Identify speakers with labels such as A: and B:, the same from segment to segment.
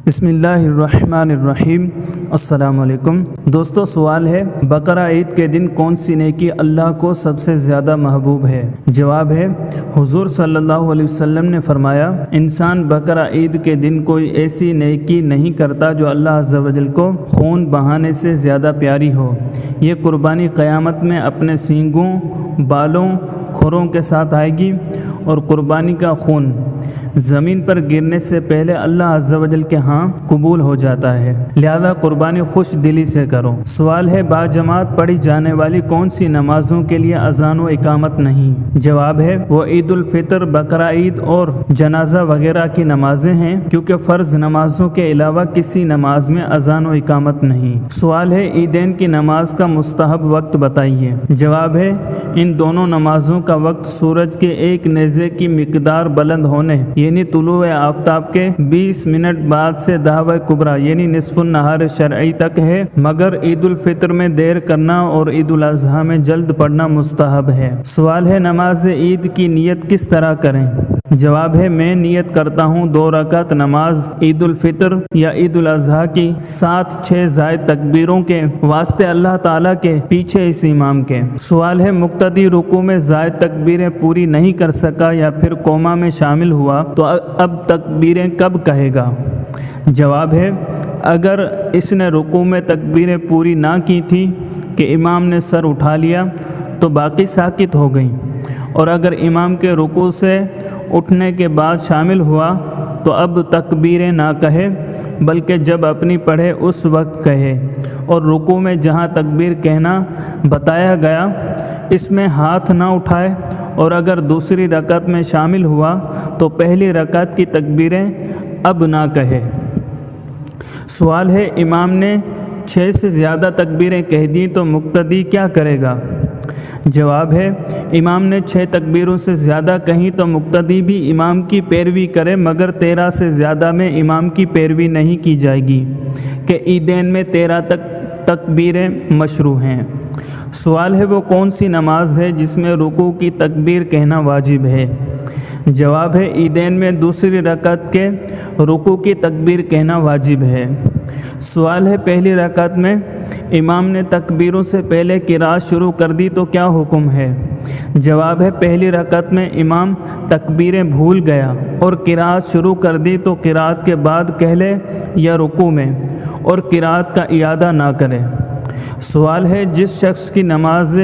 A: بسم اللہ الرحمن الرحیم۔ السلام علیکم دوستو، سوال ہے بقرہ عید کے دن کون سی نیکی اللہ کو سب سے زیادہ محبوب ہے؟ جواب ہے حضور صلی اللہ علیہ وسلم نے فرمایا، انسان بقرہ عید کے دن کوئی ایسی نیکی نہیں کرتا جو اللہ عز و جل کو خون بہانے سے زیادہ پیاری ہو۔ یہ قربانی قیامت میں اپنے سینگوں، بالوں، کھروں کے ساتھ آئے گی اور قربانی کا خون زمین پر گرنے سے پہلے اللہ عز و جل کے ہاں قبول ہو جاتا ہے، لہذا قربانی خوش دلی سے کرو۔ سوال ہے باجماعت پڑھی جانے والی کون سی نمازوں کے لیے اذان و اقامت نہیں؟ جواب ہے وہ عید الفطر، بقرہ عید اور جنازہ وغیرہ کی نمازیں ہیں، کیونکہ فرض نمازوں کے علاوہ کسی نماز میں اذان و اقامت نہیں۔ سوال ہے عیدین کی نماز کا مستحب وقت بتائیے۔ جواب ہے ان دونوں نمازوں کا وقت سورج کے ایک نیزے کی مقدار بلند ہونے یعنی طلوع آفتاب کے 20 منٹ بعد سے دعوی کبریٰ یعنی نصف النہار شرعی تک ہے، مگر عید الفطر میں دیر کرنا اور عید الاضحیٰ میں جلد پڑھنا مستحب ہے۔ سوال ہے نماز عید کی نیت کس طرح کریں؟ جواب ہے میں نیت کرتا ہوں 2 رکعت نماز عید الفطر یا عید الاضحیٰ کی 7-6 زائد تکبیروں کے واسطے اللہ تعالیٰ کے پیچھے اس امام کے۔ سوال ہے مقتدی رکوع میں زائد تکبیریں پوری نہیں کر سکا یا پھر کوما میں شامل ہوا تو اب تکبیریں کب کہے گا؟ جواب ہے اگر اس نے رکوع میں تکبیریں پوری نہ کی تھی کہ امام نے سر اٹھا لیا تو باقی ساکت ہو گئیں، اور اگر امام کے رکوع سے اٹھنے کے بعد شامل ہوا تو اب تکبیریں نہ کہے بلکہ جب اپنی پڑھے اس وقت کہے، اور رکوع میں جہاں تکبیر کہنا بتایا گیا اس میں ہاتھ نہ اٹھائے، اور اگر دوسری رکعت میں شامل ہوا تو پہلی رکعت کی تکبیریں اب نہ کہے۔ سوال ہے امام نے 6 سے زیادہ تکبیریں کہہ دیں تو مقتدی کیا کرے گا؟ جواب ہے امام نے 6 تکبیروں سے زیادہ کہیں تو مقتدی بھی امام کی پیروی کرے، مگر 13 سے زیادہ میں امام کی پیروی نہیں کی جائے گی کہ عیدین میں 13 تکبیریں مشروع ہیں۔ سوال ہے وہ کون سی نماز ہے جس میں رکوع کی تکبیر کہنا واجب ہے؟ جواب ہے عیدین میں دوسری رکعت کے رکوع کی تکبیر کہنا واجب ہے۔ سوال ہے پہلی رکعت میں امام نے تکبیروں سے پہلے قرأت شروع کر دی تو کیا حکم ہے؟ جواب ہے پہلی رکعت میں امام تکبیریں بھول گیا اور قرأت شروع کر دی تو قرأت کے بعد کہہ لے یا رکوع میں، اور قرأت کا اعادہ نہ کرے۔ سوال ہے جس شخص کی نماز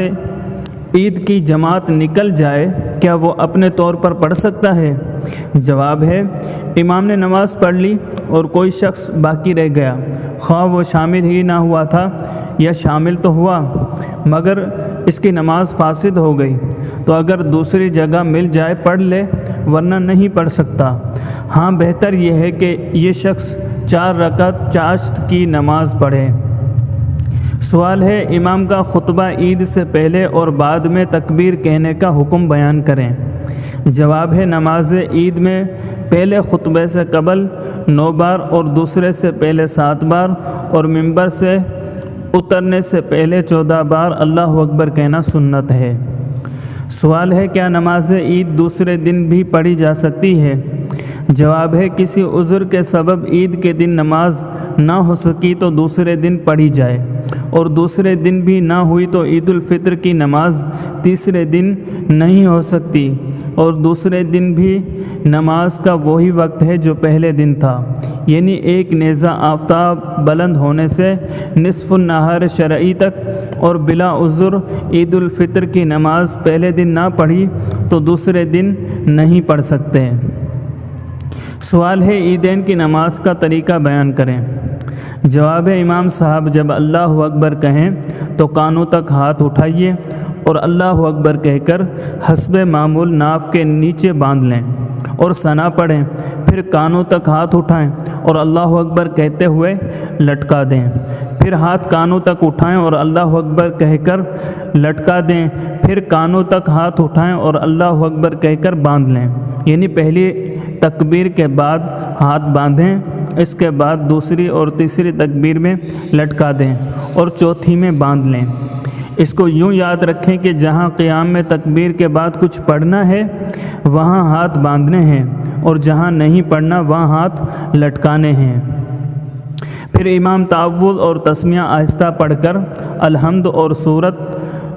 A: عید کی جماعت نکل جائے کیا وہ اپنے طور پر پڑھ سکتا ہے؟ جواب ہے امام نے نماز پڑھ لی اور کوئی شخص باقی رہ گیا، خواہ وہ شامل ہی نہ ہوا تھا یا شامل تو ہوا مگر اس کی نماز فاسد ہو گئی، تو اگر دوسری جگہ مل جائے پڑھ لے، ورنہ نہیں پڑھ سکتا۔ ہاں بہتر یہ ہے کہ یہ شخص 4 رکعت چاشت کی نماز پڑھے۔ سوال ہے امام کا خطبہ عید سے پہلے اور بعد میں تکبیر کہنے کا حکم بیان کریں۔ جواب ہے نماز عید میں پہلے خطبے سے قبل 9 بار اور دوسرے سے پہلے 7 بار اور ممبر سے اترنے سے پہلے 14 بار اللہ اکبر کہنا سنت ہے۔ سوال ہے کیا نماز عید دوسرے دن بھی پڑھی جا سکتی ہے؟ جواب ہے کسی عذر کے سبب عید کے دن نماز نہ ہو سکی تو دوسرے دن پڑھی جائے، اور دوسرے دن بھی نہ ہوئی تو عید الفطر کی نماز تیسرے دن نہیں ہو سکتی، اور دوسرے دن بھی نماز کا وہی وقت ہے جو پہلے دن تھا، یعنی ایک نیزہ آفتاب بلند ہونے سے نصف النہار شرعی تک، اور بلا عذر عید الفطر کی نماز پہلے دن نہ پڑھی تو دوسرے دن نہیں پڑھ سکتے۔ سوال ہے عیدین کی نماز کا طریقہ بیان کریں۔ جواب ہے امام صاحب جب اللہ اکبر کہیں تو کانوں تک ہاتھ اٹھائیے اور اللہ اکبر کہہ کر حسب معمول ناف کے نیچے باندھ لیں اور ثنا پڑھیں، پھر کانوں تک ہاتھ اٹھائیں اور اللہ اکبر کہتے ہوئے لٹکا دیں، پھر ہاتھ کانوں تک اٹھائیں اور اللہ اکبر کہہ کر لٹکا دیں، پھر کانوں تک ہاتھ اٹھائیں اور اللہ اکبر کہہ کر باندھ لیں، یعنی پہلی تکبیر کے بعد ہاتھ باندھیں، اس کے بعد دوسری اور تیسری تکبیر میں لٹکا دیں اور چوتھی میں باندھ لیں۔ اس کو یوں یاد رکھیں کہ جہاں قیام میں تکبیر کے بعد کچھ پڑھنا ہے وہاں ہاتھ باندھنے ہیں، اور جہاں نہیں پڑھنا وہاں ہاتھ لٹکانے ہیں۔ پھر امام تعوذ اور تسمیہ آہستہ پڑھ کر الحمد اور سورت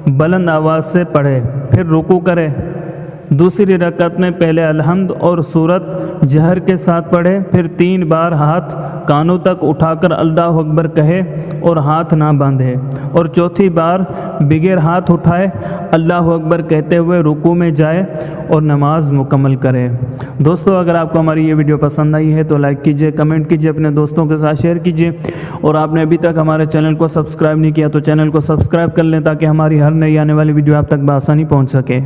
A: بلند آواز سے پڑھے، پھر رکوع کرے۔ دوسری رکعت میں پہلے الحمد اور سورت جہر کے ساتھ پڑھے، پھر 3 بار ہاتھ کانوں تک اٹھا کر اللہ اکبر کہے اور ہاتھ نہ باندھے، اور چوتھی بار بغیر ہاتھ اٹھائے اللہ اکبر کہتے ہوئے رکوع میں جائے اور نماز مکمل کرے۔ دوستو، اگر آپ کو ہماری یہ ویڈیو پسند آئی ہے تو لائک کیجئے، کمنٹ کیجئے، اپنے دوستوں کے ساتھ شیئر کیجئے، اور آپ نے ابھی تک ہمارے چینل کو سبسکرائب نہیں کیا تو چینل کو سبسکرائب کر لیں تاکہ ہماری ہر نئی آنے والی ویڈیو آپ تک بآسانی پہنچ سکے۔